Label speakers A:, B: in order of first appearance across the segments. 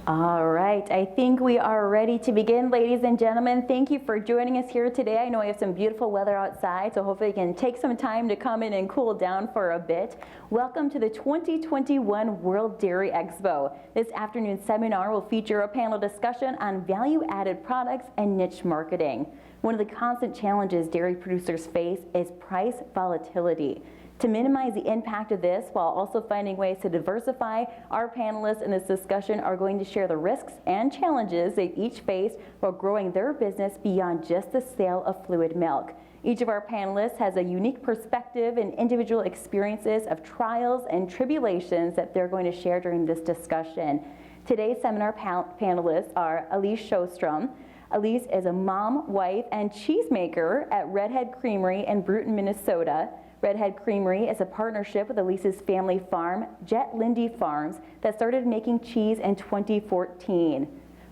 A: All right, I think we are ready to begin, ladies and gentlemen. Thank you for joining us here today. I know we have some beautiful weather outside, so hopefully you can take some time to come in and cool down for a bit. Welcome to the 2021 World Dairy Expo. This afternoon's seminar will feature a panel discussion on value-added products and niche marketing. One of the constant challenges dairy producers face is price volatility. To minimize the impact of this while also finding ways to diversify, our panelists in this discussion are going to share the risks and challenges they each face while growing their business beyond just the sale of fluid milk. Each of our panelists has a unique perspective and individual experiences of trials and tribulations that they're going to share during this discussion. Today's seminar panelists are Alise Sjostrom. Alise is a mom, wife, and cheesemaker at Redhead Creamery in Bruton, Minnesota. Redhead Creamery is a partnership with Alise's family farm, Jet Lindy Farms, that started making cheese in 2014.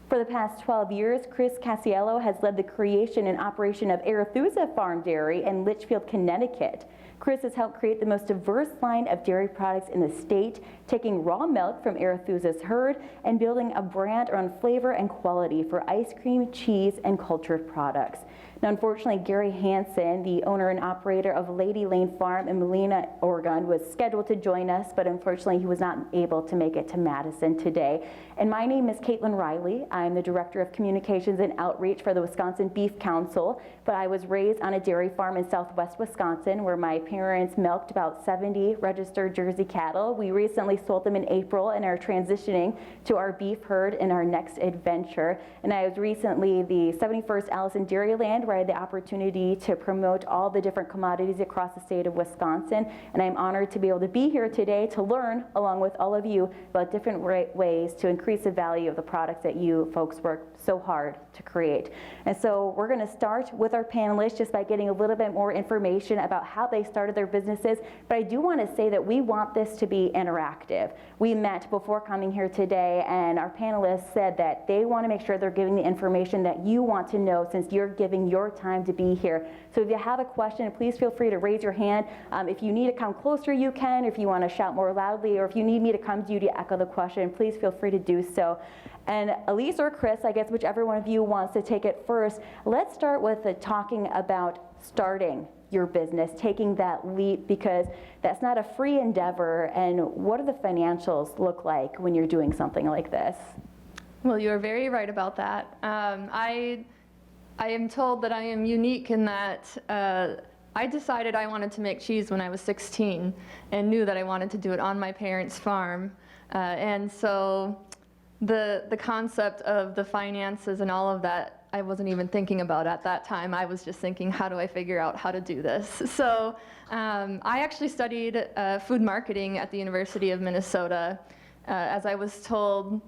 A: For the past 12 years, Chris Casiello has led the creation and operation of Arethusa Farm Dairy in Litchfield, Connecticut. Chris has helped create the most diverse line of dairy products in the state, taking raw milk from Arethusa's herd and building a brand around flavor and quality for ice cream, cheese, and cultured products. Now, unfortunately, Garry Hansen, the owner and operator of Lady Lane Farm in Molina, Oregon, was scheduled to join us, but unfortunately he was not able to make it to Madison today. And my name is Kaitlyn Riley. I'm the Director of Communications and Outreach for the Wisconsin Beef Council, but I was raised on a dairy farm in southwest Wisconsin where my parents milked about 70 registered Jersey cattle. We recently sold them in April and are transitioning to our beef herd in our next adventure. And I was recently the 71st Alise in Dairyland, where I had the opportunity to promote all the different commodities across the state of Wisconsin. And I'm honored to be able to be here today to learn, along with all of you, about different ways to increase the value of the products that you folks work so hard to create. And so we're going to start with our panelists just by getting a little bit more information about how they started their businesses. But I do want to say that we want this to be interactive. We met before coming here today, and our panelists said that they want to make sure they're giving the information that you want to know since you're giving your time to be here. So if you have a question, please feel free to raise your hand. If you need to come closer, you can. If you want to shout more loudly, or if you need me to come to you to echo the question, please feel free to do so. And Alise or Chris, I guess whichever one of you wants to take it first, let's start with talking about starting your business, taking that leap, because that's not a free endeavor. And what do the financials look like when you're doing something like this?
B: Well, you're very right about that. I am told that I am unique in that I decided I wanted to make cheese when I was 16 and knew that I wanted to do it on my parents' farm. And so the concept of the finances and all of that, I wasn't even thinking about at that time. I was just thinking, how do I figure out how to do this? So I actually studied food marketing at the University of Minnesota. As I was told,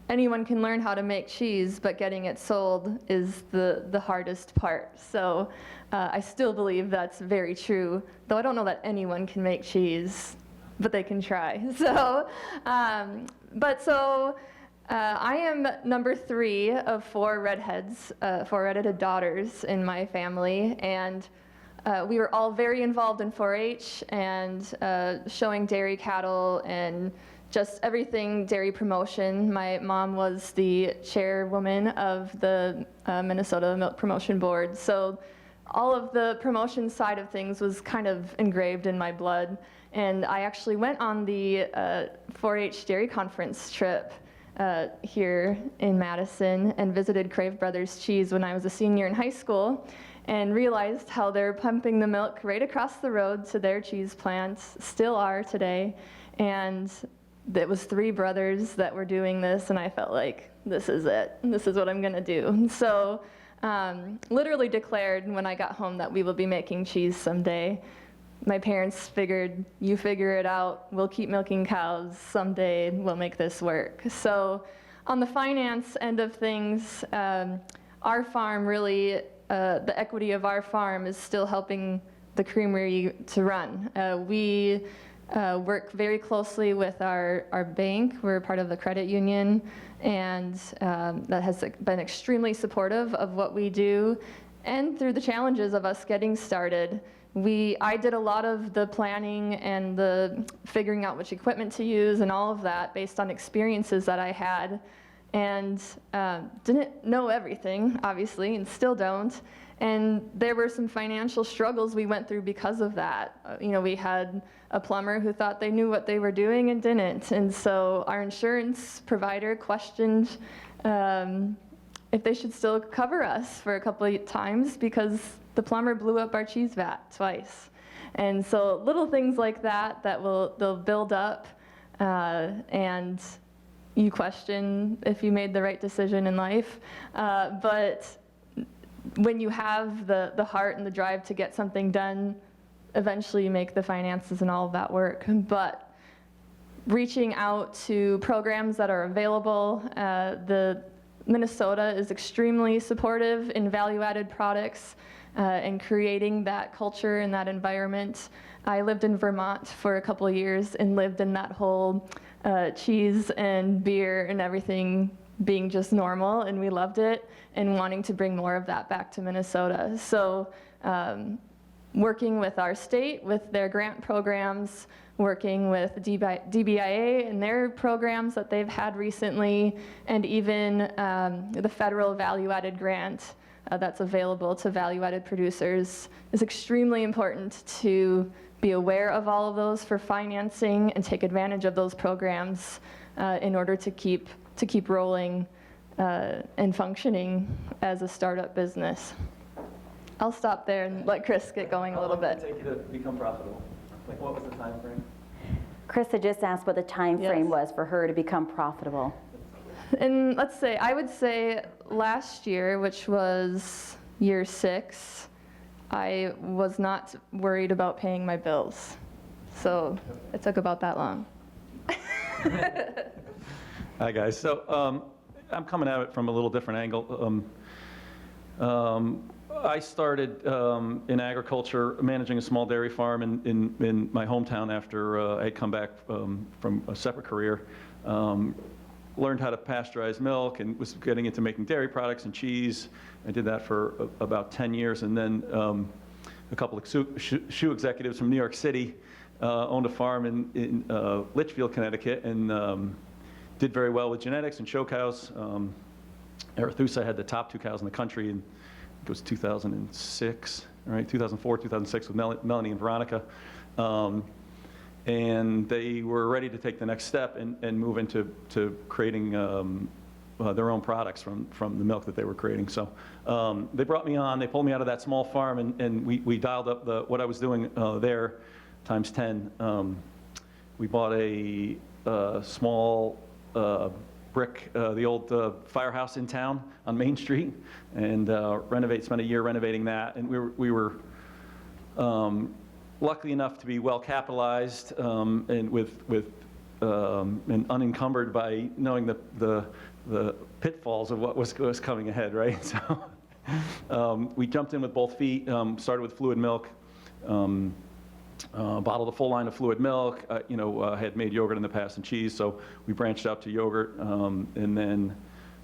B: anyone can learn how to make cheese, but getting it sold is the hardest part. So I still believe that's very true, though I don't know that anyone can make cheese, but they can try. So, I am number 3 of 4 redheads, 4 redheaded daughters in my family, and we were all very involved in 4-H and showing dairy cattle and just everything dairy promotion. My mom was the chairwoman of the Minnesota Milk Promotion Board, so all of the promotion side of things was kind of engraved in my blood. And I actually went on the 4-H dairy conference trip here in Madison and visited Crave Brothers Cheese when I was a senior in high school, and realized how they're pumping the milk right across the road to their cheese plants, still are today. And it was 3 brothers that were doing this, and I felt like, this is it. This is what I'm gonna do. So literally declared when I got home that we will be making cheese someday. My parents figured, you figure it out, we'll keep milking cows, someday we'll make this work. So on the finance end of things, our farm really, the equity of our farm is still helping the creamery to run. We work very closely with our bank. We're part of the credit union, and that has been extremely supportive of what we do. And through the challenges of us getting started, I did a lot of the planning and the figuring out which equipment to use and all of that based on experiences that I had. and didn't know everything, obviously, and still don't. And there were some financial struggles we went through because of that. We had a plumber who thought they knew what they were doing and didn't. And so our insurance provider questioned if they should still cover us for a couple of times because the plumber blew up our cheese vat twice. And so little things like that they'll build up, and you question if you made the right decision in life. But when you have the heart and the drive to get something done, eventually you make the finances and all of that work. But reaching out to programs that are available, the Minnesota is extremely supportive in value-added products and creating that culture and that environment. I lived in Vermont for a couple of years and lived in that whole cheese and beer and everything being just normal, and we loved it, and wanting to bring more of that back to Minnesota. So working with our state, with their grant programs, working with DBIA and their programs that they've had recently, and even the federal value-added grant that's available to value-added producers is extremely important to be aware of all of those for financing and take advantage of those programs in order to keep rolling and functioning as a startup business. I'll stop there and let Chris get going a little bit.
C: How long did it take you to become profitable? Like, what was the time frame?
A: Chris had just asked what the time frame
B: Yes.
A: was for her to become profitable.
B: And I would say last year, which was year 6, I was not worried about paying my bills. So it took about that long.
C: Hi, guys. So I'm coming at it from a little different angle. I started in agriculture, managing a small dairy farm in my hometown after I had come back from a separate career. Learned how to pasteurize milk and was getting into making dairy products and cheese. I did that for about 10 years, and then a couple of shoe executives from New York City owned a farm in Litchfield, Connecticut, and did very well with genetics and show cows. Arethusa had the top 2 cows in the country, and it was 2006, right? 2004, 2006 with Melanie and Veronica. And they were ready to take the next step and move into creating their own products from the milk that they were creating. So they brought me on, they pulled me out of that small farm, and we dialed up what I was doing there times 10. We bought a small brick, the old firehouse in town on Main Street, and spent a year renovating that. And we were lucky enough to be well capitalized and and unencumbered by knowing the pitfalls of what was coming ahead, right? So we jumped in with both feet, started with fluid milk, bottled a full line of fluid milk. Had made yogurt in the past and cheese, so we branched out to yogurt, and then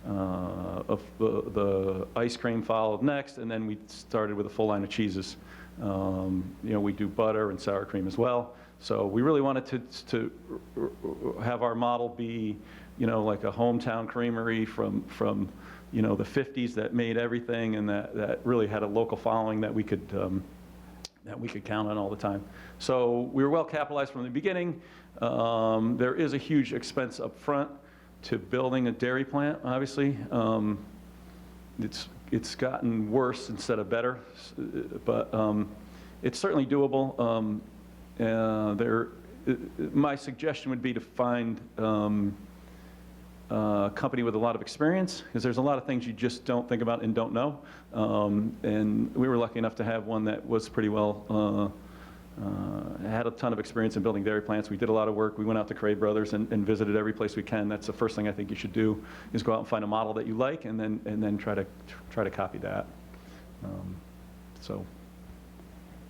C: the ice cream followed next, and then we started with a full line of cheeses. We do butter and sour cream as well. So we really wanted to have our model be, like a hometown creamery from the 50s that made everything, and that really had a local following that we could count on all the time. So we were well capitalized from the beginning. There is a huge expense up front to building a dairy plant, obviously. It's gotten worse instead of better, but it's certainly doable. My suggestion would be to find a company with a lot of experience, because there's a lot of things you just don't think about and don't know. And we were lucky enough to have one that was pretty well, had a ton of experience in building dairy plants. We did a lot of work. We went out to Cray Brothers and visited every place we can. That's the first thing I think you should do, is go out and find a model that you like, and then try to copy that.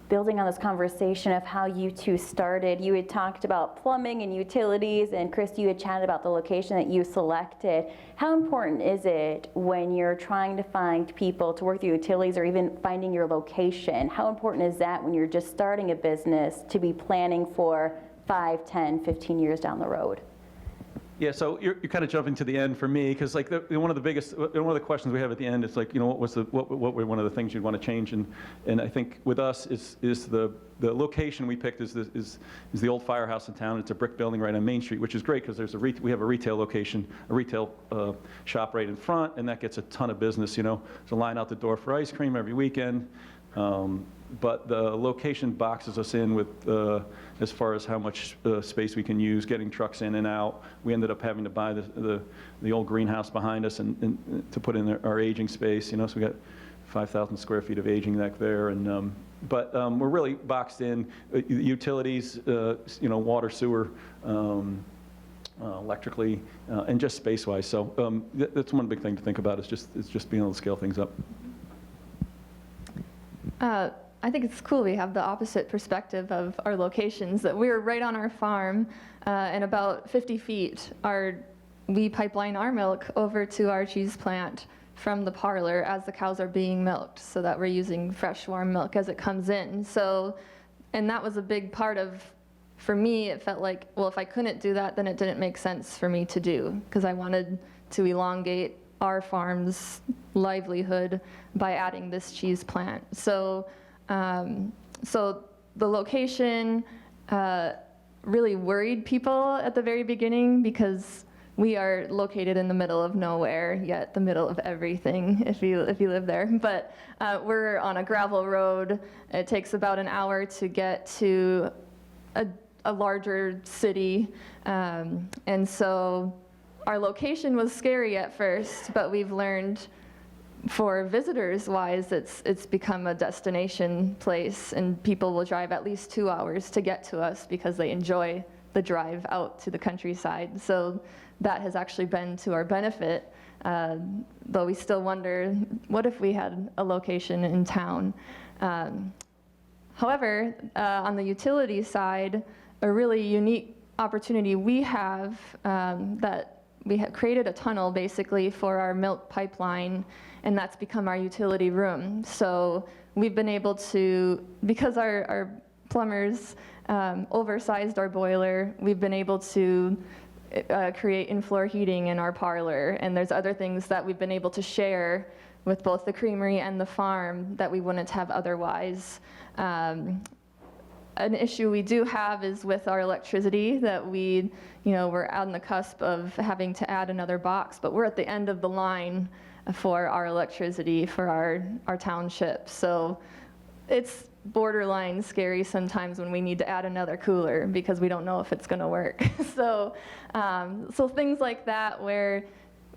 A: Building on this conversation of how you two started, you had talked about plumbing and utilities, and Chris, you had chatted about the location that you selected. How important is it when you're trying to find people to work the utilities, or even finding your location? How important is that when you're just starting a business to be planning for 5, 10, 15 years down the road?
C: Yeah, so you're kind of jumping to the end for me, because like one of the questions we have at the end is like, what were one of the things you'd want to change, and I think with us is the location we picked is the old firehouse in town. It's a brick building right on Main Street, which is great because we have a retail location, a retail shop right in front, and that gets a ton of business. There's a line out the door for ice cream every weekend. But the location boxes us in with as far as how much space we can use, getting trucks in and out. We ended up having to buy the old greenhouse behind us and to put in our aging space. So we got 5,000 square feet of aging back there, and but we're really boxed in. Utilities, water, sewer, electrically, and just space-wise. So that's one big thing to think about. Is just being able to scale things up.
B: I think it's cool we have the opposite perspective of our locations, that we're right on our farm, and about 50 feet we pipeline our milk over to our cheese plant from the parlor as the cows are being milked, so that we're using fresh, warm milk as it comes in. So, and that was a big part of, for me, it felt like, well, if I couldn't do that, then it didn't make sense for me to do, because I wanted to elongate our farm's livelihood by adding this cheese plant. So, so the location really worried people at the very beginning, because we are located in the middle of nowhere, yet the middle of everything if you live there. But we're on a gravel road. It takes about an hour to get to a larger city, and so our location was scary at first, but we've learned, for visitors wise, it's become a destination place, and people will drive at least 2 hours to get to us because they enjoy the drive out to the countryside. So that has actually been to our benefit, though we still wonder, what if we had a location in town? However, on the utility side, a really unique opportunity we have, that we have created a tunnel basically for our milk pipeline, and that's become our utility room. So we've been able to, because our plumbers oversized our boiler, we've been able to create in-floor heating in our parlor, and there's other things that we've been able to share with both the creamery and the farm that we wouldn't have otherwise. An issue we do have is with our electricity, that we're on the cusp of having to add another box, but we're at the end of the line for our electricity for our township. So it's borderline scary sometimes when we need to add another cooler because we don't know if it's gonna work. So things like that, where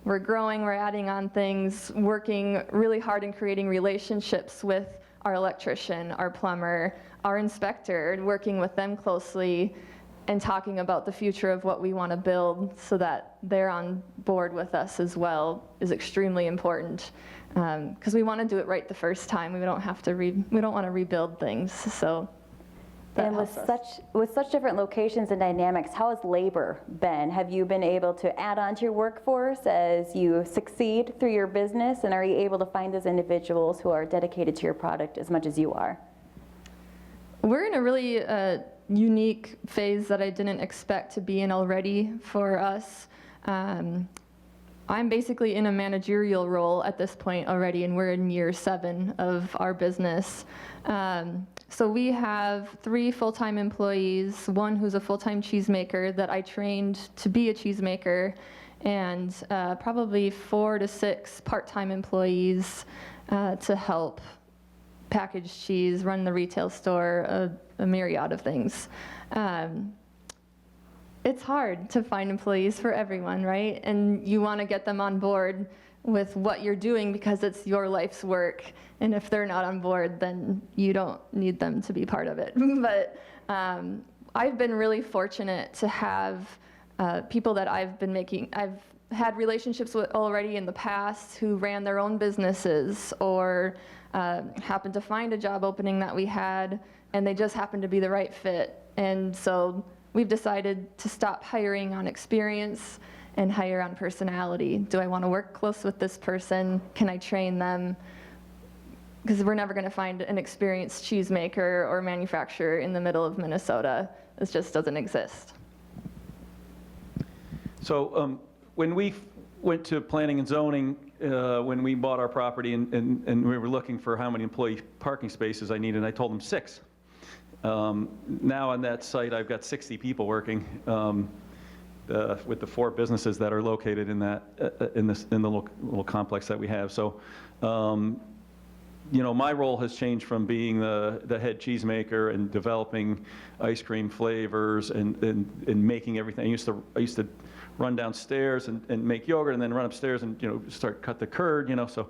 B: we're growing, we're adding on things, working really hard in creating relationships with our electrician, our plumber, our inspector, working with them closely and talking about the future of what we want to build so that they're on board with us as well is extremely important, because we want to do it right the first time. We don't want to rebuild things. So
A: and with such different locations and dynamics, how has labor been? Have you been able to add on to your workforce as you succeed through your business, and are you able to find those individuals who are dedicated to your product as much as you are?
B: We're in a really unique phase that I didn't expect to be in already for us. I'm basically in a managerial role at this point already, and we're in year 7 of our business. So we have 3 full-time employees, one who's a full-time cheesemaker that I trained to be a cheesemaker, and probably 4 to 6 part-time employees to help package cheese, run the retail store, a myriad of things. It's hard to find employees for everyone, right? And you want to get them on board with what you're doing because it's your life's work. And if they're not on board, then you don't need them to be part of it. But I've been really fortunate to have people that I've had relationships with already in the past who ran their own businesses or happened to find a job opening that we had, and they just happened to be the right fit. And so we've decided to stop hiring on experience and hire on personality. Do I want to work close with this person? Can I train them? Because we're never going to find an experienced cheesemaker or manufacturer in the middle of Minnesota. It just doesn't exist.
C: So when we went to planning and zoning, when we bought our property and we were looking for how many employee parking spaces I needed, I told them 6. Now on that site, I've got 60 people working with the 4 businesses that are located in that in the little complex that we have. So, you know, my role has changed from being the head cheesemaker and developing ice cream flavors and making everything. I used to run downstairs and make yogurt, and then run upstairs and, you know, start cut the curd, you know. So,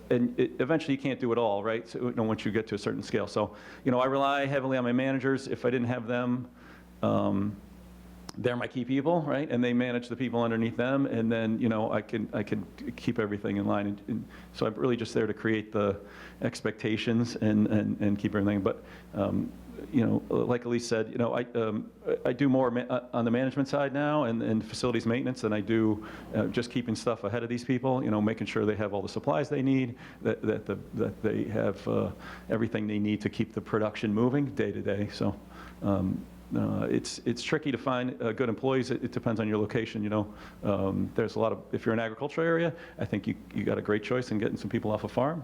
C: eventually you can't do it all, right? So, you know, once you get to a certain scale. So, you know, I rely heavily on my managers. If I didn't have them, they're my key people, right? And they manage the people underneath them, and then, you know, I can keep everything in line. And so I'm really just there to create the expectations and keep everything. But you know, like Alise said, you know, I do more on the management side now and facilities maintenance than I do just keeping stuff ahead of these people. You know, making sure they have all the supplies they need, that they have everything they need to keep the production moving day to day. So. It's tricky to find good employees. It depends on your location, you know. There's a lot of, if you're in an agricultural area, I think you got a great choice in getting some people off a farm.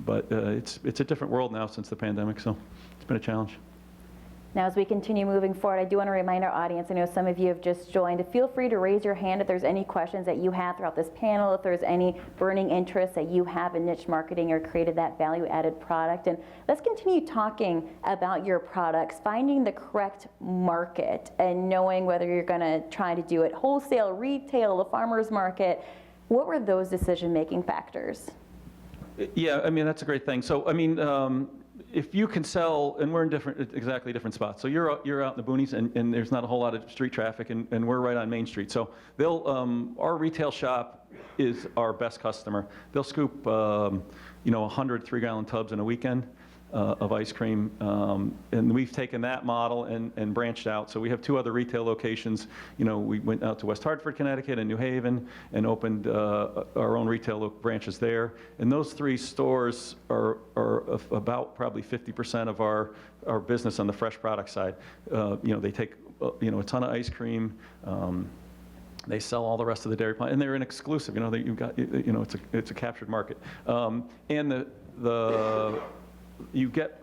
C: But it's a different world now since the pandemic, so it's been a challenge.
A: Now, as we continue moving forward, I do want to remind our audience, I know some of you have just joined, feel free to raise your hand if there's any questions that you have throughout this panel, if there's any burning interest that you have in niche marketing or created that value-added product. And let's continue talking about your products, finding the correct market and knowing whether you're going to try to do it wholesale, retail, the farmer's market. What were those decision-making factors?
C: Yeah, I mean, that's a great thing. So, I mean, if you can sell, and we're in exactly different spots. So you're out in the boonies, and there's not a whole lot of street traffic, and we're right on Main Street. So our retail shop is our best customer. They'll scoop, you know, 100 3-gallon tubs in a weekend of ice cream, and we've taken that model and branched out. So we have 2 other retail locations. You know, we went out to West Hartford, Connecticut, and New Haven, and opened our own retail branches there. And those 3 stores are about probably 50% of our business on the fresh product side. You know, they take you know, a ton of ice cream. They sell all the rest of the dairy plant, and they're an exclusive. You know, you've got, you know, it's a captured market, and you get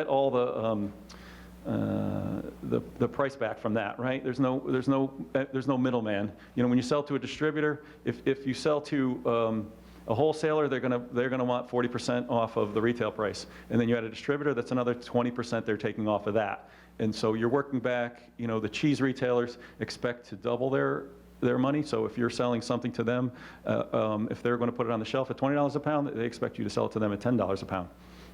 C: all the price back from that, right? There's no middleman. You know, when you sell to a distributor, if you sell to a wholesaler, they're gonna want 40% off of the retail price, and then you add a distributor, that's another 20% they're taking off of that. And so you're working back. You know, the cheese retailers expect to double their money. So if you're selling something to them, if they're going to put it on the shelf at $20 a pound, they expect you to sell it to them at $10 a pound.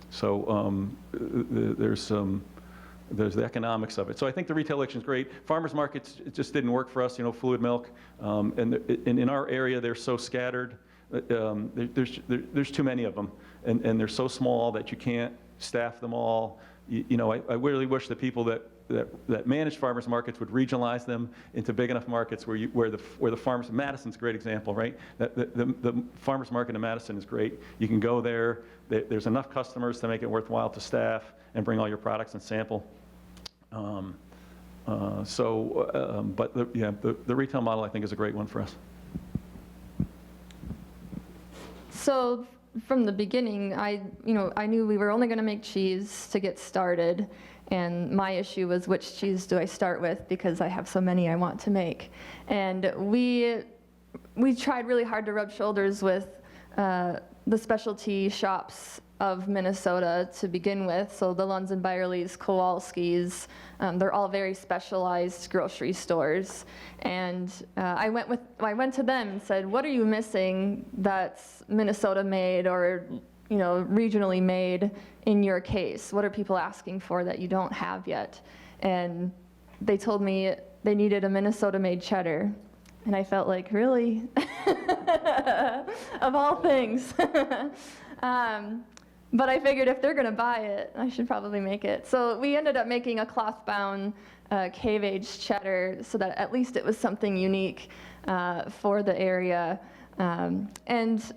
C: So there's the economics of it. So I think the retail election is great. Farmers markets, it just didn't work for us. You know, fluid milk, and in our area they're so scattered. There's too many of them, and they're so small that you can't staff them all. You know, I really wish the people that manage farmers markets would regionalize them into big enough markets where the farmers. Madison's a great example, right? The farmers market in Madison is great. You can go there. There's enough customers to make it worthwhile to staff and bring all your products and sample. But the retail model, I think, is a great one for us.
B: So from the beginning, I knew we were only going to make cheese to get started, and my issue was which cheese do I start with, because I have so many I want to make. And we tried really hard to rub shoulders with the specialty shops of Minnesota to begin with. So the Lunds and Byerly's, Kowalski's, they're all very specialized grocery stores. And I went to them and said, what are you missing that's Minnesota made or, you know, regionally made in your case? What are people asking for that you don't have yet? And they told me they needed a Minnesota made cheddar. And I felt like, really? Of all things. But I figured if they're going to buy it, I should probably make it. So we ended up making a cloth-bound cave-aged cheddar so that at least it was something unique for the area. And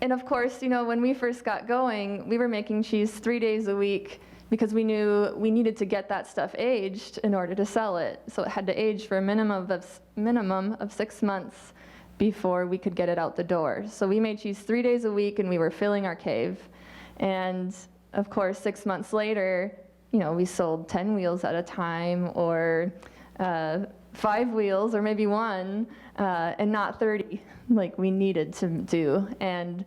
B: of course, you know, when we first got going, we were making cheese 3 days a week, because we knew we needed to get that stuff aged in order to sell it. So it had to age for a minimum of 6 months before we could get it out the door. So we made cheese 3 days a week, and we were filling our cave. And of course, 6 months later, we sold 10 wheels at a time, or 5 wheels, or maybe 1, and not 30 like we needed to do. And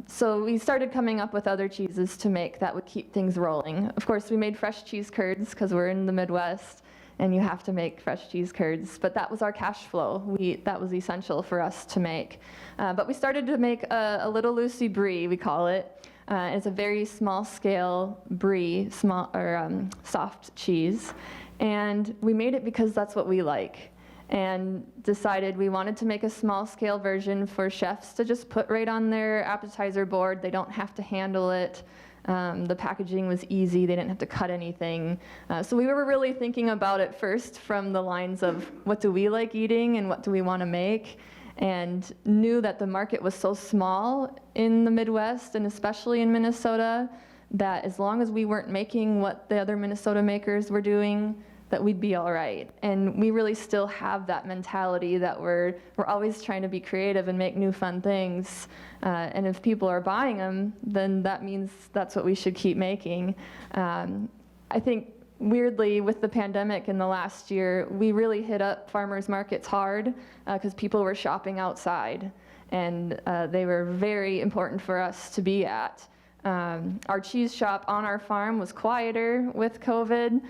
B: so we started coming up with other cheeses to make that would keep things rolling. Of course, we made fresh cheese curds because we're in the Midwest, and you have to make fresh cheese curds. But that was our cash flow. That was essential for us to make. But we started to make a little Lucy brie, we call it. It's a very small scale brie, soft cheese. And we made it because that's what we like, and decided we wanted to make a small scale version for chefs to just put right on their appetizer board. They don't have to handle it. The packaging was easy. They didn't have to cut anything. So we were really thinking about it first from the lines of what do we like eating and what do we want to make, and knew that the market was so small in the Midwest, and especially in Minnesota, that as long as we weren't making what the other Minnesota makers were doing, that we'd be all right. And we really still have that mentality that we're always trying to be creative and make new fun things. And if people are buying them, then that means that's what we should keep making. I think weirdly, with the pandemic in the last year, we really hit up farmers markets hard because people were shopping outside, and they were very important for us to be at. Our cheese shop on our farm was quieter with COVID,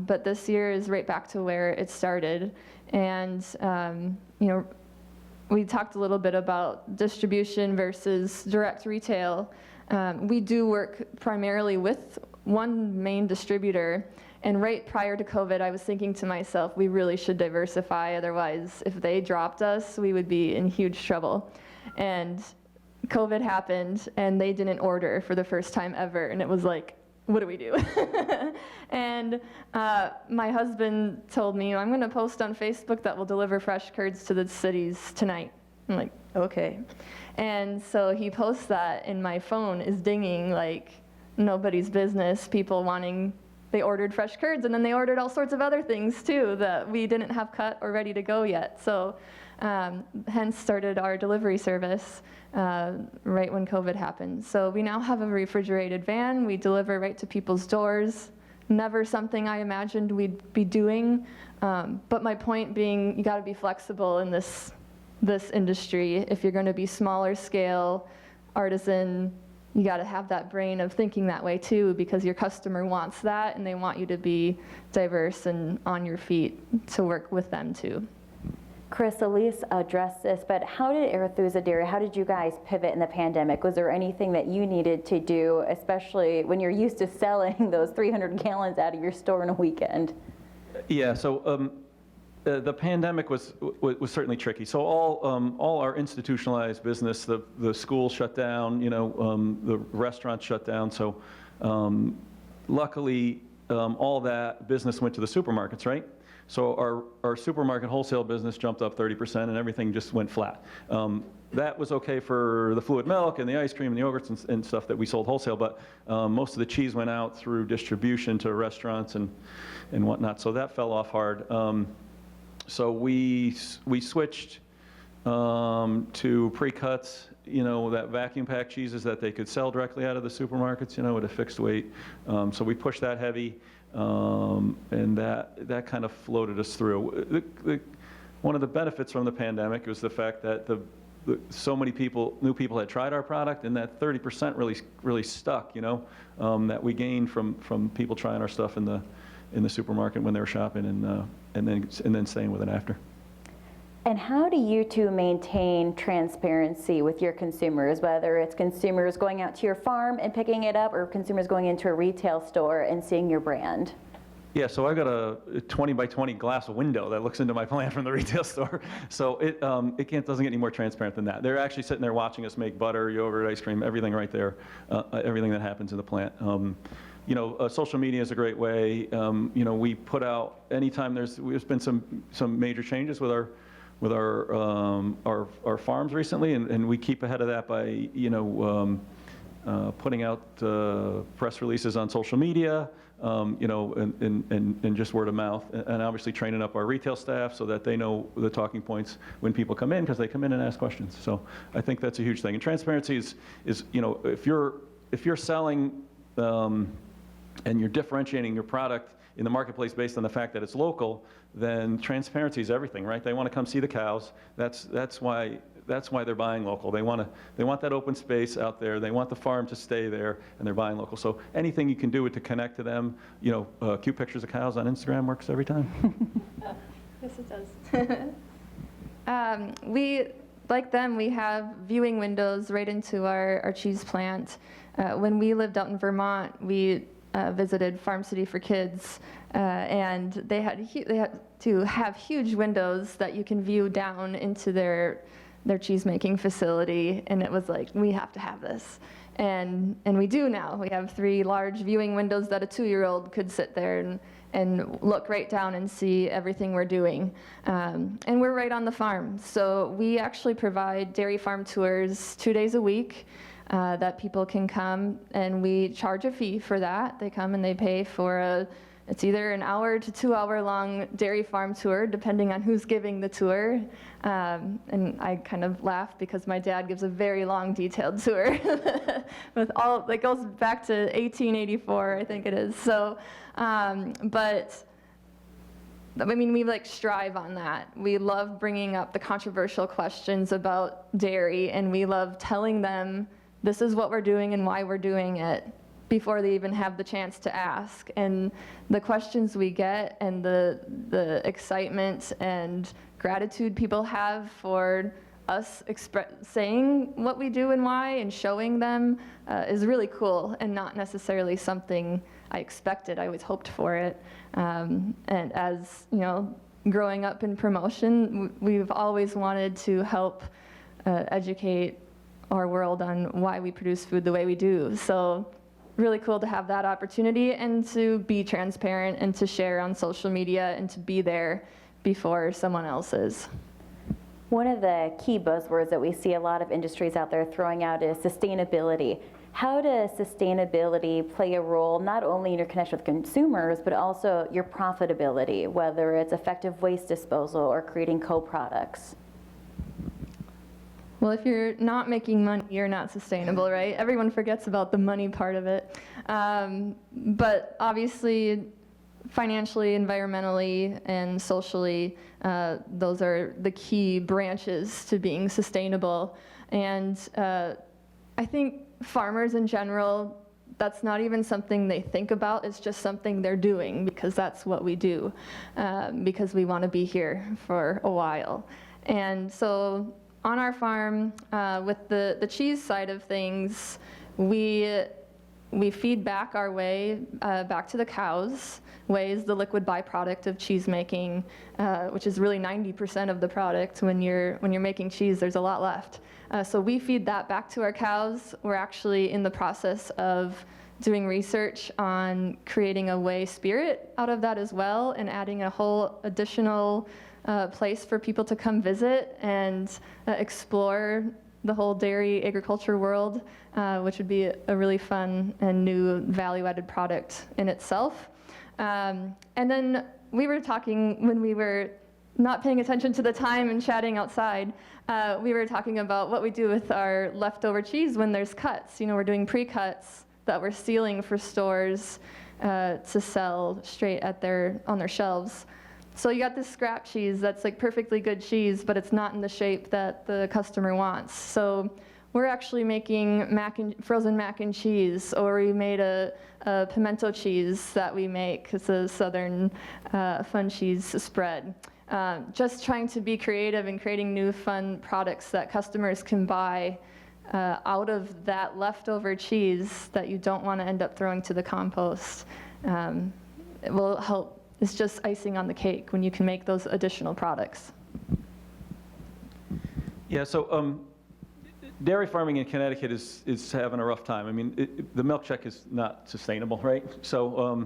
B: but this year is right back to where it started. And we talked a little bit about distribution versus direct retail. We do work primarily with one main distributor, and right prior to COVID, I was thinking to myself, we really should diversify, otherwise if they dropped us, we would be in huge trouble. And COVID happened, and they didn't order for the first time ever, and it was like, what do we do? And my husband told me, I'm going to post on Facebook that we'll deliver fresh curds to the cities tonight. I'm like, okay. And so he posts that, and my phone is dinging like nobody's business, people wanting, they ordered fresh curds, and then they ordered all sorts of other things too that we didn't have cut or ready to go yet. So hence started our delivery service right when COVID happened. So we now have a refrigerated van. We deliver right to people's doors. Never something I imagined we'd be doing. But my point being, you gotta be flexible in this industry. If you're gonna be smaller scale, artisan, you gotta have that brain of thinking that way too, because your customer wants that, and they want you to be diverse and on your feet to work with them too.
A: Chris, Alise addressed this, but how did Arethusa Dairy, how did you guys pivot in the pandemic? Was there anything that you needed to do, especially when you're used to selling those 300 gallons out of your store in a weekend?
C: Yeah, so the pandemic was certainly tricky. So all our institutionalized business, the schools shut down, the restaurants shut down. So luckily, all that business went to the supermarkets, right? So our supermarket wholesale business jumped up 30%, and everything just went flat. That was okay for the fluid milk and the ice cream and the yogurts and stuff that we sold wholesale, but most of the cheese went out through distribution to restaurants and whatnot. So that fell off hard. So we switched to pre-cuts, that vacuum pack cheeses that they could sell directly out of the supermarkets, at a fixed weight. So we pushed that heavy. And that kind of floated us through. One of the benefits from the pandemic was the fact that so many new people had tried our product, and that 30% really stuck, that we gained from people trying our stuff in the supermarket when they were shopping, and then staying with it after.
A: And how do you two maintain transparency with your consumers, whether it's consumers going out to your farm and picking it up, or consumers going into a retail store and seeing your brand?
C: Yeah, so I've got a 20 by 20 glass window that looks into my plant from the retail store. So it doesn't get any more transparent than that. They're actually sitting there watching us make butter, yogurt, ice cream, everything right there, everything that happens in the plant. Social media is a great way. We put out anytime there's been some major changes with our farms recently, and we keep ahead of that by putting out press releases on social media, you know, and just word of mouth, and obviously training up our retail staff so that they know the talking points when people come in, because they come in and ask questions. So I think that's a huge thing. And transparency is you know, if you're selling and you're differentiating your product in the marketplace based on the fact that it's local, then transparency is everything, right? They want to come see the cows. That's why they're buying local. They want that open space out there. They want the farm to stay there, and they're buying local. So anything you can do to connect to them, you know, cute pictures of cows on Instagram works every time.
B: Yes, it does. Like them, we have viewing windows right into our cheese plant. When we lived out in Vermont, we visited Farm City for Kids, and they had to have huge windows that you can view down into their cheese making facility, and it was like, we have to have this, and we do now. We have 3 large viewing windows that a 2-year-old could sit there and look right down and see everything we're doing, and we're right on the farm. So we actually provide dairy farm tours 2 days a week. That people can come, and we charge a fee for that. They come and they pay for it's either an hour to 2-hour long dairy farm tour, depending on who's giving the tour. And I kind of laugh because my dad gives a very long, detailed tour with all, that goes back to 1884, I think it is. So, but I mean, we like strive on that. We love bringing up the controversial questions about dairy, and we love telling them this is what we're doing and why we're doing it before they even have the chance to ask. And the questions we get and the excitement and gratitude people have for us saying what we do and why and showing them is really cool, and not necessarily something I expected. I always hoped for it. And as you know, growing up in promotion, we've always wanted to help educate our world on why we produce food the way we do. So really cool to have that opportunity, and to be transparent and to share on social media and to be there before someone else is.
A: One of the key buzzwords that we see a lot of industries out there throwing out is sustainability. How does sustainability play a role not only in your connection with consumers, but also your profitability, whether it's effective waste disposal or creating co-products?
B: Well, if you're not making money, you're not sustainable, right? Everyone forgets about the money part of it. But obviously, financially, environmentally, and socially, those are the key branches to being sustainable. And I think farmers in general, that's not even something they think about. It's just something they're doing because that's what we do, because we want to be here for a while. And so on our farm, with the cheese side of things, we feed back our whey back to the cows. Whey is the liquid byproduct of cheese making, which is really 90% of the product. When you're making cheese, there's a lot left. So we feed that back to our cows. We're actually in the process of doing research on creating a whey spirit out of that as well, and adding a whole additional place for people to come visit and explore the whole dairy agriculture world, which would be a really fun and new value-added product in itself. And then we were talking when we were not paying attention to the time and chatting outside. We were talking about what we do with our leftover cheese when there's cuts. You know, we're doing pre-cuts that we're sealing for stores to sell straight on their shelves. So you got this scrap cheese that's like perfectly good cheese, but it's not in the shape that the customer wants. So we're actually making frozen mac and cheese, or we made a pimento cheese that we make. It's a southern fun cheese spread. Just trying to be creative and creating new fun products that customers can buy out of that leftover cheese that you don't want to end up throwing to the compost. It will help. It's just icing on the cake when you can make those additional products.
C: Yeah, so dairy farming in Connecticut is having a rough time. I mean, the milk check is not sustainable, right? So,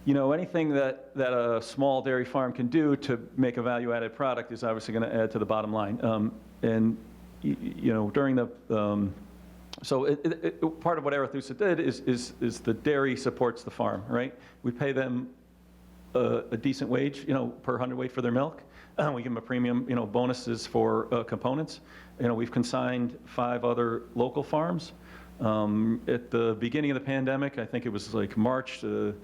C: you know, anything that a small dairy farm can do to make a value-added product is obviously going to add to the bottom line. And, you know, during the So part of what Arethusa did is the dairy supports the farm, right? We pay them a decent wage, per hundredweight for their milk. We give them a premium, bonuses for components. We've consigned 5 other local farms. At the beginning of the pandemic, I think it was like March, the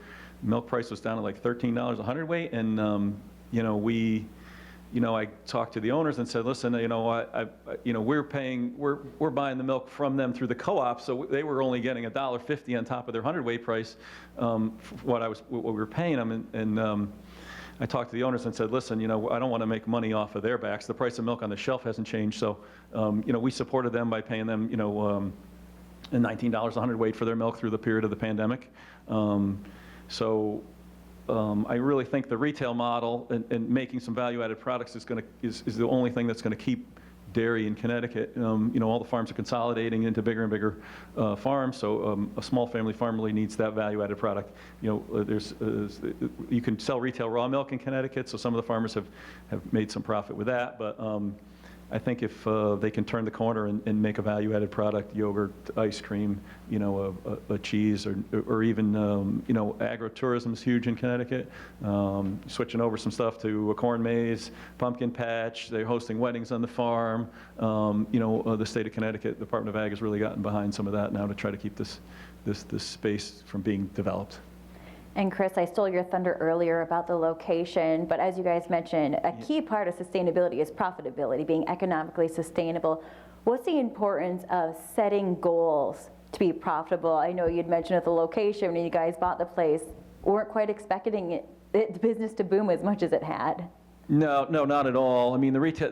C: milk price was down to like $13 a hundredweight, and I talked to the owners and said, listen, we're buying the milk from them through the co-op, so they were only getting $1.50 on top of their hundredweight price, what we were paying them, and I talked to the owners and said, listen, I don't want to make money off of their backs. The price of milk on the shelf hasn't changed, so we supported them by paying them, $19 a hundredweight for their milk through the period of the pandemic. I really think the retail model and making some value-added products is the only thing that's going to keep dairy in Connecticut. All the farms are consolidating into bigger and bigger farms, so a small family farm really needs that value-added product. You can sell retail raw milk in Connecticut, so some of the farmers have made some profit with that, but I think if they can turn the corner and make a value-added product, yogurt, ice cream, a cheese, or even, agritourism is huge in Connecticut. Switching over some stuff to a corn maze, pumpkin patch. They're hosting weddings on the farm. The state of Connecticut, Department of Ag has really gotten behind some of that now to try to keep this space from being developed.
A: And Chris, I stole your thunder earlier about the location, but as you guys mentioned, a key part of sustainability is profitability, being economically sustainable. What's the importance of setting goals to be profitable? I know you'd mentioned at the location when you guys bought the place, weren't quite expecting the business to boom as much as it had.
C: No, not at all. I mean, the retail.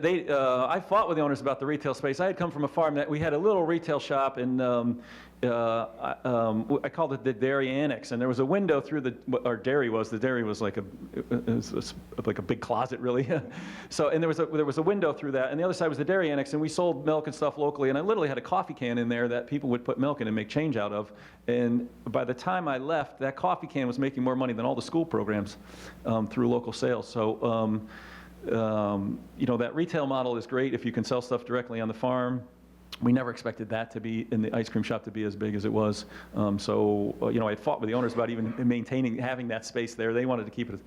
C: I fought with the owners about the retail space. I had come from a farm that we had a little retail shop, and I called it the dairy annex. And there was a window through our dairy was. The dairy was like a big closet, really. So, and there was a window through that, and the other side was the dairy annex. And we sold milk and stuff locally. And I literally had a coffee can in there that people would put milk in and make change out of. And by the time I left, that coffee can was making more money than all the school programs through local sales. So. That retail model is great if you can sell stuff directly on the farm. We never expected that to be, in the ice cream shop, to be as big as it was. I fought with the owners about even having that space there. They wanted to keep it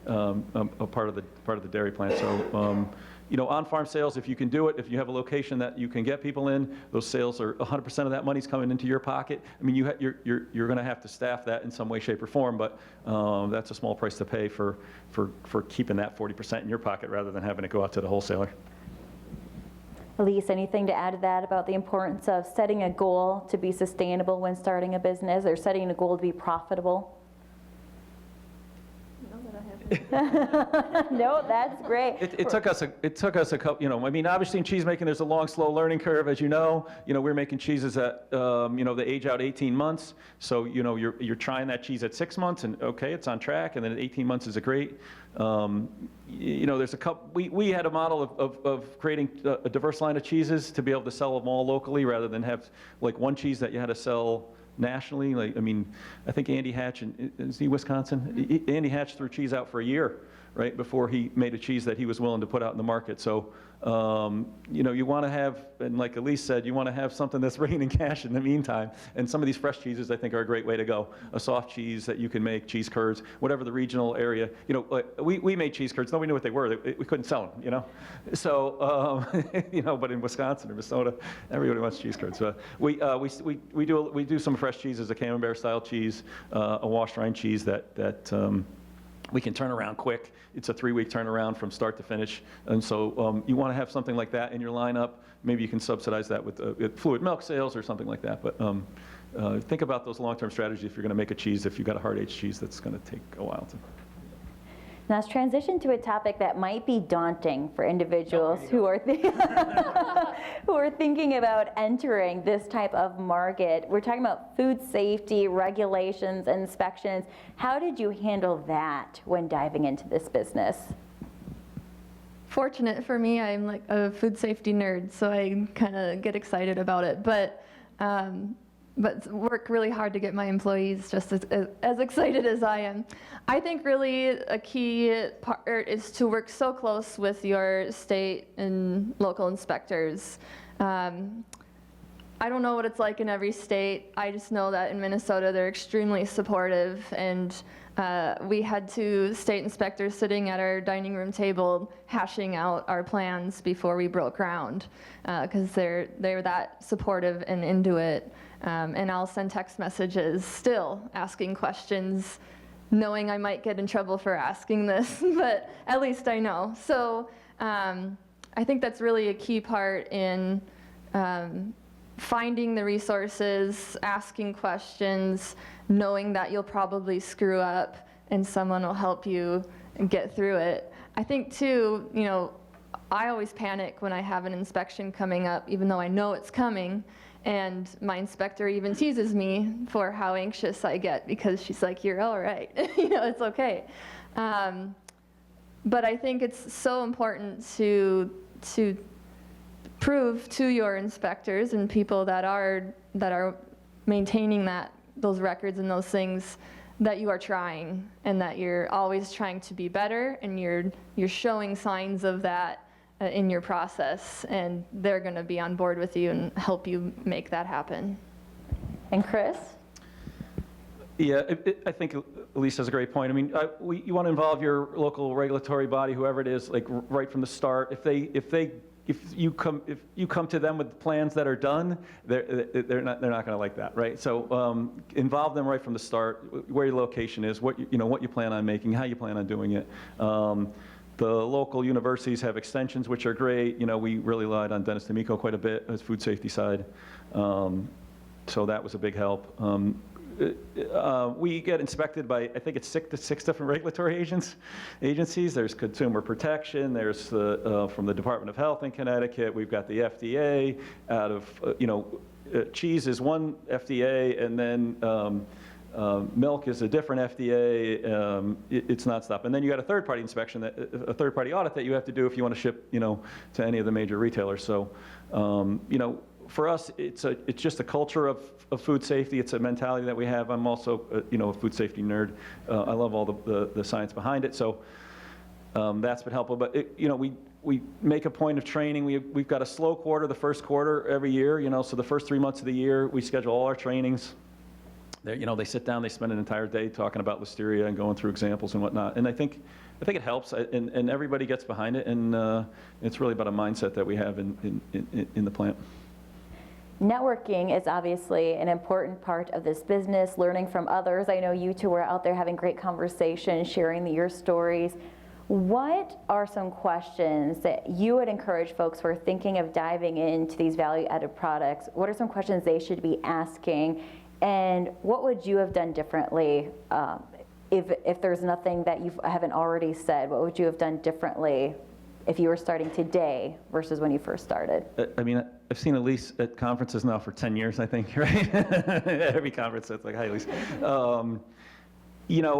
C: a part of the dairy plant. So, on-farm sales, if you can do it, if you have a location that you can get people in, those sales are 100% of that money's coming into your pocket. I mean, you're going to have to staff that in some way, shape, or form, but that's a small price to pay for keeping that 40% in your pocket rather than having it go out to the wholesaler.
A: Alise, anything to add to that about the importance of setting a goal to be sustainable when starting a business, or setting a goal to be profitable? No, that's great.
C: It took us a couple, obviously in cheese making, there's a long, slow learning curve, as you know. We're making cheeses at, they age out 18 months. So, you're trying that cheese at 6 months, and okay, it's on track, and then at 18 months is a great. There's a couple, we had a model of creating a diverse line of cheeses to be able to sell them all locally rather than have like one cheese that you had to sell nationally. I think Andy Hatch, is he Wisconsin? Andy Hatch threw cheese out for a year, right, before he made a cheese that he was willing to put out in the market. So, you want to have, and like Alise said, you want to have something that's bringing in cash in the meantime. And some of these fresh cheeses, I think, are a great way to go. A soft cheese that you can make, cheese curds, whatever the regional area. We made cheese curds. Nobody knew what they were. We couldn't sell them, So, but in Wisconsin or Minnesota, everybody wants cheese curds. So we do some fresh cheeses, a camembert style cheese, a washed rind cheese that we can turn around quick. It's a 3-week turnaround from start to finish. And so you want to have something like that in your lineup. Maybe you can subsidize that with fluid milk sales or something like that. But think about those long-term strategies if you're going to make a cheese, if you've got a hard-aged cheese that's going to take a while to.
A: Now let's transition to a topic that might be daunting for individuals who are thinking about entering this type of market. We're talking about food safety, regulations, inspections. How did you handle that when diving into this business?
B: Fortunate for me, I'm like a food safety nerd, so I kind of get excited about it. But work really hard to get my employees just as excited as I am. I think really a key part is to work so close with your state and local inspectors. I don't know what it's like in every state. I just know that in Minnesota, they're extremely supportive, and we had 2 state inspectors sitting at our dining room table hashing out our plans before we broke ground, because they're that supportive and into it. And I'll send text messages still asking questions, knowing I might get in trouble for asking this, but at least I know. So I think that's really a key part in finding the resources, asking questions, knowing that you'll probably screw up and someone will help you get through it. I think too, I always panic when I have an inspection coming up, even though I know it's coming. And my inspector even teases me for how anxious I get, because she's like, "You're all right, it's okay." But I think it's so important to prove to your inspectors and people that are maintaining those records and those things, that you are trying, and that you're always trying to be better, and you're showing signs of that in your process, and they're going to be on board with you and help you make that happen.
A: And Chris?
C: Yeah, I think Alise has a great point. I mean, you want to involve your local regulatory body, whoever it is, like right from the start. If you come to them with plans that are done, they're not going to like that, right? So involve them right from the start, where your location is, what you plan on making, how you plan on doing it. The local universities have extensions, which are great. We really relied on Dennis D'Amico quite a bit as food safety side, so that was a big help. We get inspected by, I think it's six different regulatory agencies. There's Consumer Protection, there's from the Department of Health in Connecticut, we've got the FDA out of, cheese is one FDA, and then milk is a different FDA. It's nonstop. And then you got a third-party inspection, a third-party audit that you have to do if you want to ship, to any of the major retailers. So, for us, it's just a culture of food safety. It's a mentality that we have. I'm also, a food safety nerd. I love all the science behind it. So that's been helpful. But we make a point of training. We've got a slow quarter, the first quarter every year. So the first 3 months of the year, we schedule all our trainings. They sit down, they spend an entire day talking about listeria and going through examples and whatnot. And I think it helps, and everybody gets behind it. And it's really about a mindset that we have in the plant.
A: Networking is obviously an important part of this business, learning from others. I know you two were out there having great conversations, sharing your stories. What are some questions that you would encourage folks who are thinking of diving into these value-added products? What are some questions they should be asking? And what would you have done differently if there's nothing that you haven't already said? What would you have done differently if you were starting today versus when you first started?
C: I mean, I've seen Alise at conferences now for 10 years, I think, right? Every conference, it's like, "Hi, Alise."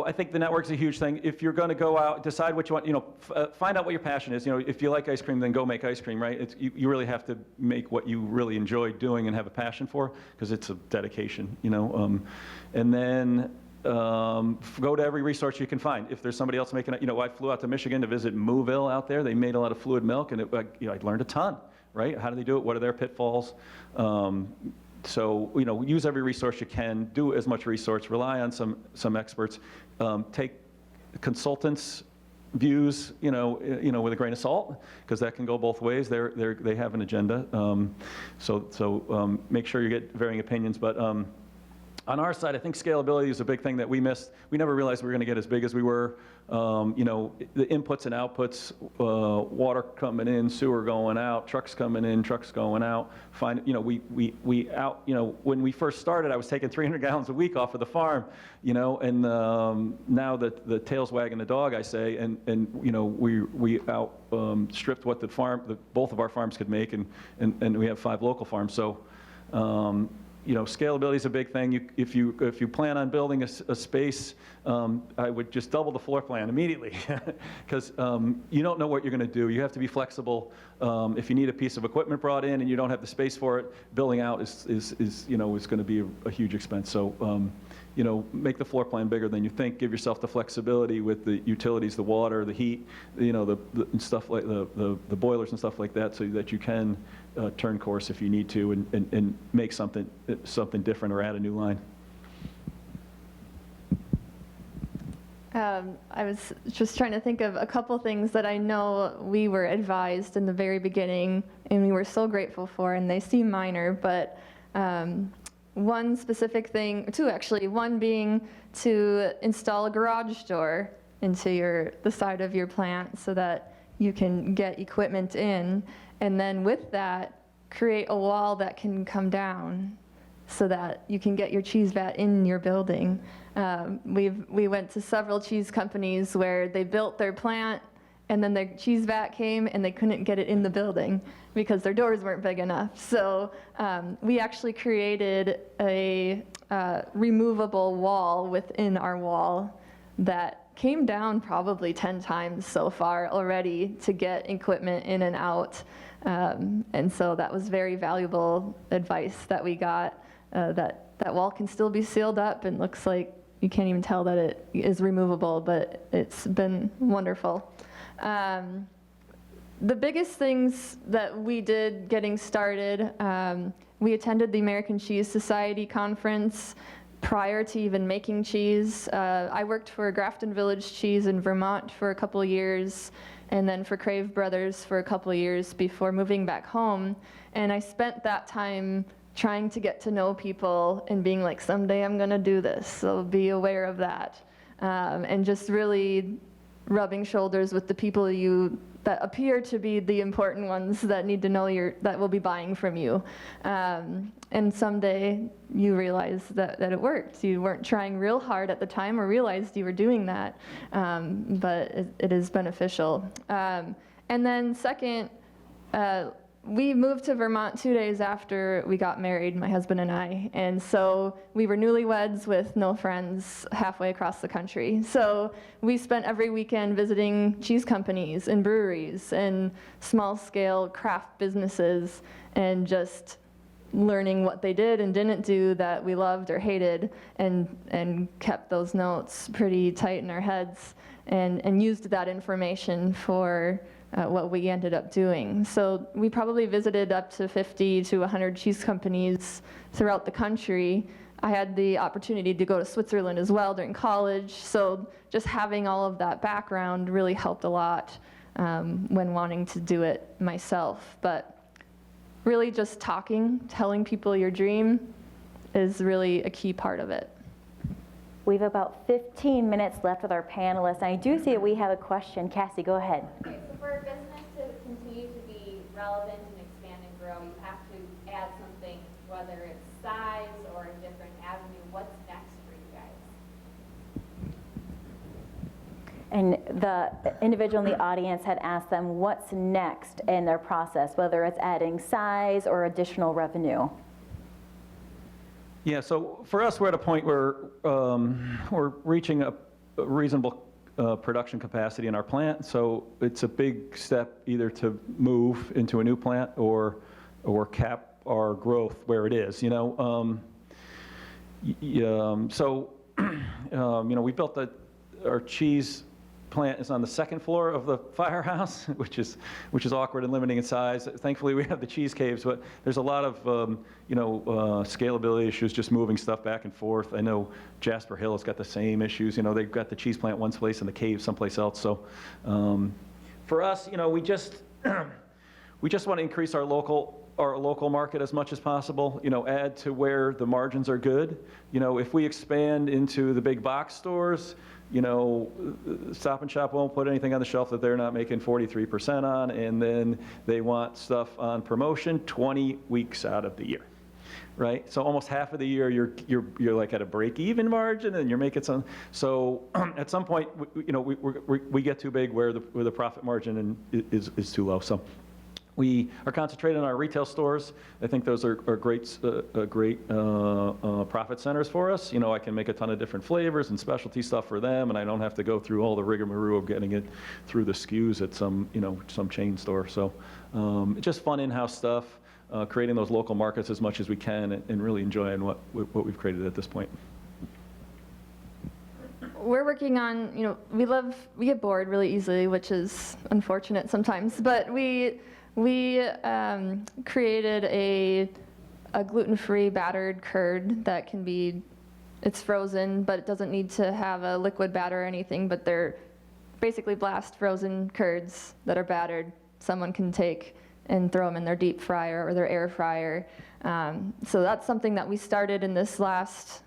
C: I think the network's a huge thing. If you're going to go out, decide what you want, find out what your passion is. If you like ice cream, then go make ice cream, right? You really have to make what you really enjoy doing and have a passion for, because it's a dedication, and then go to every resource you can find. If there's somebody else making it, I flew out to Michigan to visit Mooville out there. They made a lot of fluid milk, and I learned a ton, right? How do they do it? What are their pitfalls? So, use every resource you can, do as much research, rely on some experts, take consultants' views, with a grain of salt, because that can go both ways. They have an agenda. So make sure you get varying opinions. But on our side, I think scalability is a big thing that we missed. We never realized we were going to get as big as we were. The inputs and outputs, water coming in, sewer going out, trucks coming in, trucks going out. When we first started, I was taking 300 gallons a week off of the farm, and now the tail's wagging the dog, I say, and we outstripped what both of our farms could make, and we have 5 local farms. So. Scalability is a big thing. If you plan on building a space, I would just double the floor plan immediately, because you don't know what you're going to do. You have to be flexible. If you need a piece of equipment brought in and you don't have the space for it, building out is going to be a huge expense. So make the floor plan bigger than you think. Give yourself the flexibility with the utilities, the water, the heat, the stuff like the boilers and stuff like that, so that you can turn course if you need to and make something different or add a new line.
B: I was just trying to think of a couple things that I know we were advised in the very beginning, and we were so grateful for, and they seem minor, but one specific thing, two actually, one being to install a garage door into the side of your plant so that you can get equipment in, and then with that, create a wall that can come down so that you can get your cheese vat in your building. We went to several cheese companies where they built their plant and then their cheese vat came and they couldn't get it in the building because their doors weren't big enough. So we actually created a removable wall within our wall that came down probably 10 times so far already to get equipment in and out. And so that was very valuable advice that we got, that wall can still be sealed up and looks like you can't even tell that it is removable, but it's been wonderful. The biggest things that we did getting started, we attended the American Cheese Society conference prior to even making cheese. I worked for Grafton Village Cheese in Vermont for a couple of years, and then for Crave Brothers for a couple of years before moving back home. And I spent that time trying to get to know people and being like, someday I'm gonna do this, so be aware of that. And just really rubbing shoulders with the people that appear to be the important ones that need to know that will be buying from you. And someday you realize that it worked. You weren't trying real hard at the time or realized you were doing that, but it is beneficial. And then second, we moved to Vermont 2 days after we got married, my husband and I, and so we were newlyweds with no friends halfway across the country. So we spent every weekend visiting cheese companies and breweries and small-scale craft businesses and just learning what they did and didn't do that we loved or hated, and kept those notes pretty tight in our heads and used that information for what we ended up doing. So we probably visited up to 50 to 100 cheese companies throughout the country. I had the opportunity to go to Switzerland as well during college, so just having all of that background really helped a lot when wanting to do it myself. But really just telling people your dream is really a key part of it.
A: We have about 15 minutes left with our panelists. I do see that we have a question. Cassie, go ahead.
D: Okay, so for a business to continue to be relevant and expand and grow, you have to add something, whether it's size or a different avenue. What's next for you guys?
A: And the individual in the audience had asked them what's next in their process, whether it's adding size or additional revenue.
C: Yeah, so for us, we're at a point where we're reaching a reasonable production capacity in our plant. So it's a big step either to move into a new plant or cap our growth where it is. We built our cheese plant is on the second floor of the firehouse, which is awkward and limiting in size. Thankfully, we have the cheese caves, but there's a lot of scalability issues, just moving stuff back and forth. I know Jasper Hill has got the same issues. They've got the cheese plant one place and the cave someplace else. So for us, we just want to increase our local market as much as possible. Add to where the margins are good. If we expand into the big box stores, Stop and Shop won't put anything on the shelf that they're not making 43% on, and then they want stuff on promotion 20 weeks out of the year, right? So almost half of the year you're like at a break-even margin, and you're making some. So at some point, we get too big where the profit margin is too low. So we are concentrated on our retail stores. I think those are great profit centers for us. I can make a ton of different flavors and specialty stuff for them, and I don't have to go through all the rigmarole of getting it through the SKUs at some chain store. So just fun in-house stuff, creating those local markets as much as we can, and really enjoying what we've created at this point.
B: working on, we get bored really easily, which is unfortunate sometimes, but we created a gluten-free battered curd that can be, it's frozen, but it doesn't need to have a liquid batter or anything, but they're basically blast frozen curds that are battered. Someone can take and throw them in their deep fryer or their air fryer. So that's something that we started in the last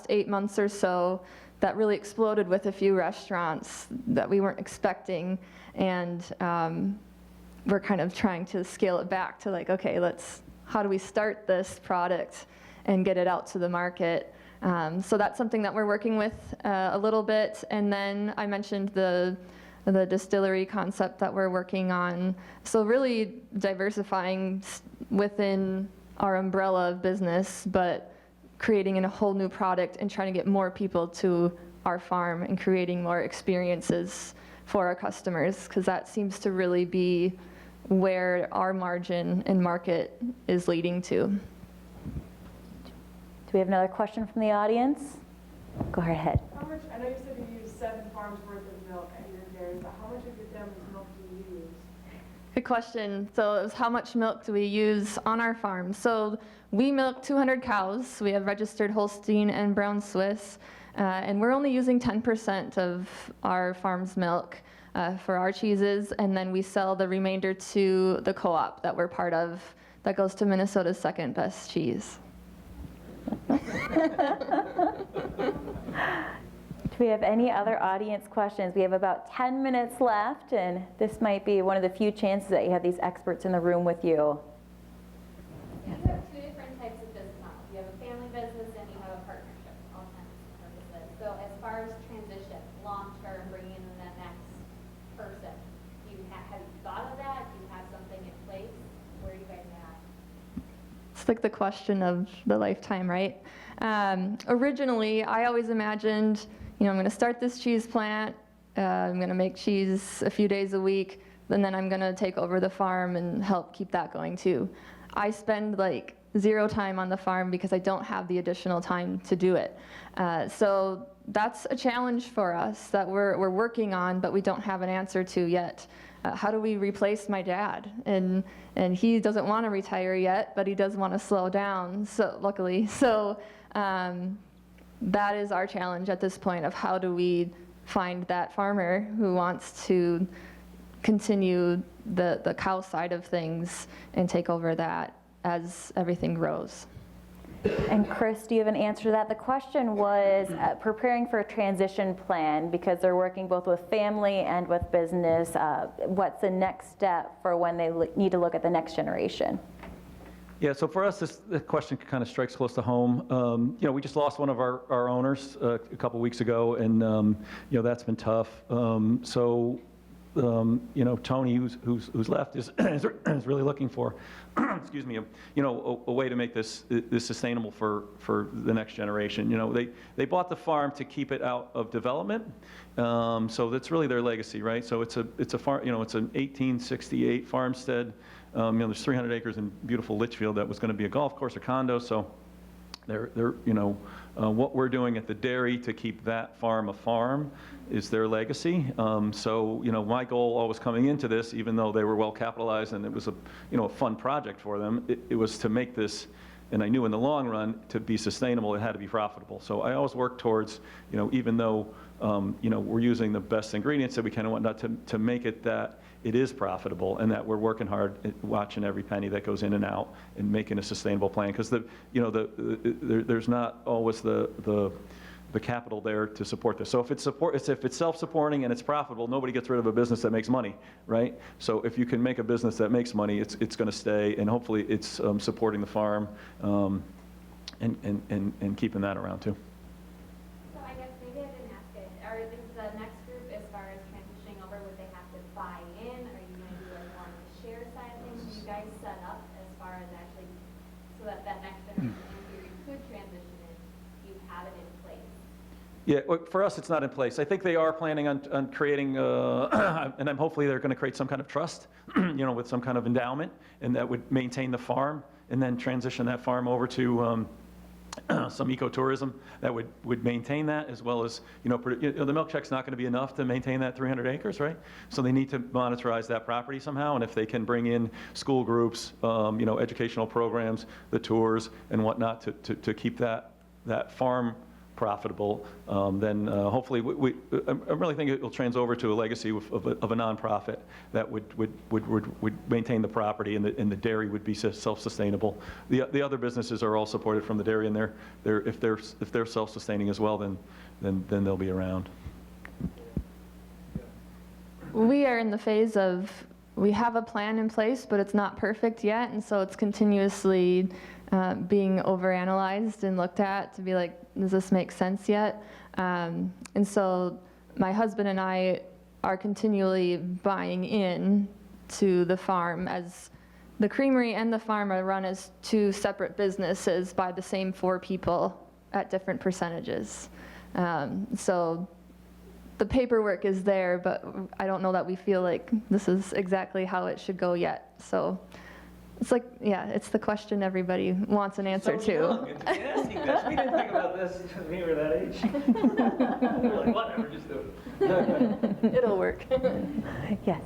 B: 8 months or so that really exploded with a few restaurants that we weren't expecting. And we're kind of trying to scale it back to like, okay, how do we start this product and get it out to the market? So that's something that we're working with a little bit. And then I mentioned the distillery concept that we're working on. So really diversifying within our umbrella of business, but creating a whole new product and trying to get more people to our farm and creating more experiences for our customers, because that seems to really be where our margin and market is leading to.
A: Do we have another question from the audience? Go ahead.
E: How much, I know you said you use 7 farms worth of milk at your dairy, but how much of your family's milk do you use?
B: Good question. So it was how much milk do we use on our farm? So we milk 200 cows. We have registered Holstein and Brown Swiss, and we're only using 10% of our farm's milk for our cheeses, and then we sell the remainder to the co-op that we're part of that goes to Minnesota's second best cheese.
A: Do we have any other audience questions? We have about 10 minutes left, and this might be one of the few chances that you have these experts in the room with you.
D: You have 2 different types of business models. You have a family business and you have a partnership, all kinds of purposes. So as far as transition, long-term, bringing in the next person, have you thought of that? Do you have something in place? Where are you guys at?
B: It's like the question of the lifetime, right? Originally, I always imagined, I'm going to start this cheese plant, I'm going to make cheese a few days a week, and then I'm going to take over the farm and help keep that going too. I spend like 0 time on the farm because I don't have the additional time to do it. So that's a challenge for us that we're working on, but we don't have an answer to yet. How do we replace my dad? And he doesn't want to retire yet, but he does want to slow down, so luckily. So that is our challenge at this point of how do we find that farmer who wants to continue the cow side of things and take over that as everything grows.
A: And Chris, do you have an answer to that? The question was preparing for a transition plan because they're working both with family and with business. What's the next step for when they need to look at the next generation?
C: Yeah, so for us, this question kind of strikes close to home. We just lost one of our owners a couple weeks ago, and that's been tough. Tony, who's left, is really looking for, excuse me, a way to make this sustainable for the next generation. They bought the farm to keep it out of development, so that's really their legacy, right? So it's a farm, it's an 1868 farmstead. There's 300 acres in beautiful Litchfield that was going to be a golf course or condo. So what we're doing at the dairy to keep that farm a farm is their legacy. My goal always coming into this, even though they were well capitalized and it was a fun project for them, it was to make this, and I knew in the long run, to be sustainable, it had to be profitable. So I always work towards, even though we're using the best ingredients that we can and whatnot to make it that it is profitable, and that we're working hard at watching every penny that goes in and out and making a sustainable plan, because there's not always the capital there to support this. So if it's self-supporting and it's profitable, nobody gets rid of a business that makes money, right? So if you can make a business that makes money, it's going to stay, and hopefully it's supporting the farm and keeping that around too.
D: So I guess maybe I didn't ask it. Is the next group, as far as transitioning over, would they have to buy in? Are you going to do more on the share side of things? Are you guys set up as far as actually, so that next generation in theory could transition in, you have it in place?
C: Yeah, well, for us, it's not in place. I think they are planning on creating, and hopefully they're going to create some kind of trust, with some kind of endowment, and that would maintain the farm, and then transition that farm over to some ecotourism that would maintain that, as well as, the milk check's not going to be enough to maintain that 300 acres, right? So they need to monetize that property somehow, and if they can bring in school groups, educational programs, the tours and whatnot to keep that farm profitable, then hopefully I really think it will trans over to a legacy of a nonprofit that would maintain the property, and the dairy would be self-sustainable. The other businesses are all supported from the dairy, and if they're self-sustaining as well, then they'll be around.
B: We are in the phase of, we have a plan in place, but it's not perfect yet, and so it's continuously being overanalyzed and looked at to be like, does this make sense yet? And so my husband and I are continually buying in to the farm, as the creamery and the farm are run as two separate businesses by the same 4 people at different percentages. So the paperwork is there, but I don't know that we feel like this is exactly how it should go yet. So it's like, yeah, it's the question everybody wants an answer to.
C: Young to be asking this. We didn't think about this when we were that age. We were like, whatever, just do it.
B: It'll work.
A: Yes.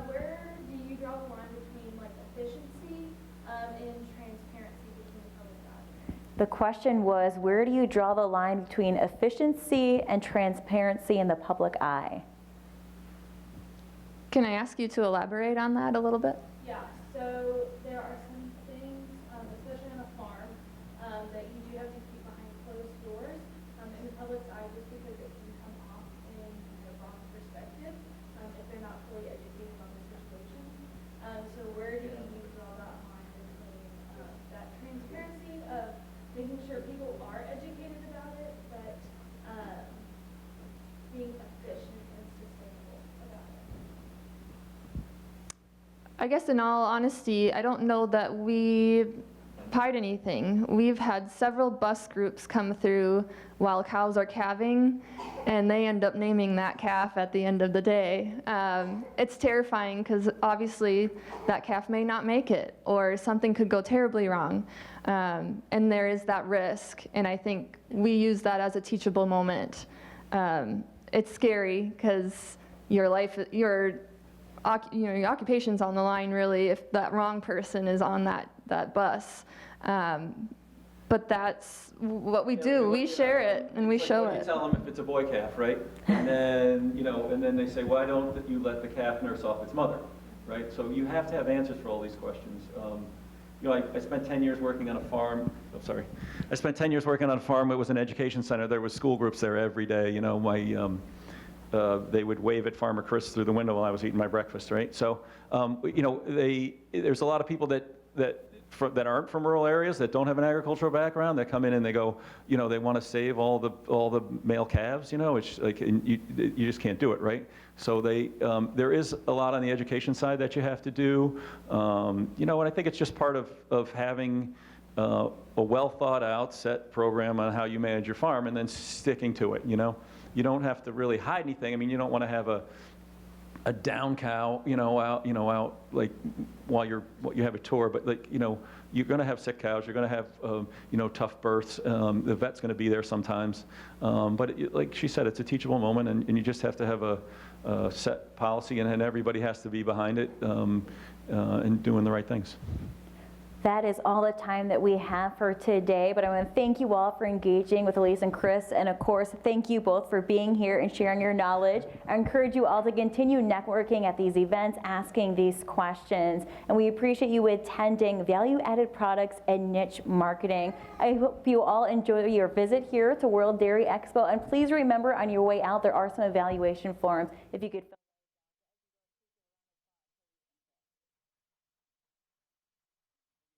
D: Where do you draw the line between like efficiency and transparency between the public eye?
A: The question was, where do you draw the line between efficiency and transparency in the public eye?
B: Can I ask you to elaborate on that a little bit?
D: Yeah, so there are some things, especially on a farm, that you do have to keep behind closed doors in the public's eye, just because it can come off in the wrong perspective if they're not fully educated on the situation. So where do you draw that line between that transparency of making sure people are educated about it, but being efficient and sustainable about it?
B: I guess in all honesty, I don't know that we hide anything. We've had several bus groups come through while cows are calving, and they end up naming that calf at the end of the day. It's terrifying because obviously that calf may not make it, or something could go terribly wrong. And there is that risk, and I think we use that as a teachable moment. It's scary because your life, your occupation's on the line, really, if that wrong person is on that bus. But that's what we do. We share it and we show
C: You
B: it.
C: tell them if it's a boy calf, right? And then they say, why don't you let the calf nurse off its mother, right? So you have to have answers for all these questions. I spent 10 years working on a farm. I spent 10 years working on a farm. It was an education center. There was school groups there every day. They would wave at Farmer Chris through the window while I was eating my breakfast, right? So, there's a lot of people that aren't from rural areas, that don't have an agricultural background, that come in and they go, they want to save all the male calves, which you just can't do it, right? So there is a lot on the education side that you have to do, and I think it's just part of having a well thought out set program on how you manage your farm, and then sticking to it. You don't have to really hide anything. I mean, you don't want to have a down cow, out like while you have a tour, but you're going to have sick cows. You're going to have tough births. The vet's going to be there sometimes, but like she said, it's a teachable moment, and you just have to have a set policy, and everybody has to be behind it and doing the right things.
A: That is all the time that we have for today, but I want to thank you all for engaging with Alise and Chris, and of course, thank you both for being here and sharing your knowledge. I encourage you all to continue networking at these events, asking these questions, and we appreciate you attending Value-Added Products and Niche Marketing. I hope you all enjoy your visit here to World Dairy Expo, and please remember on your way out, there are some evaluation forms if you could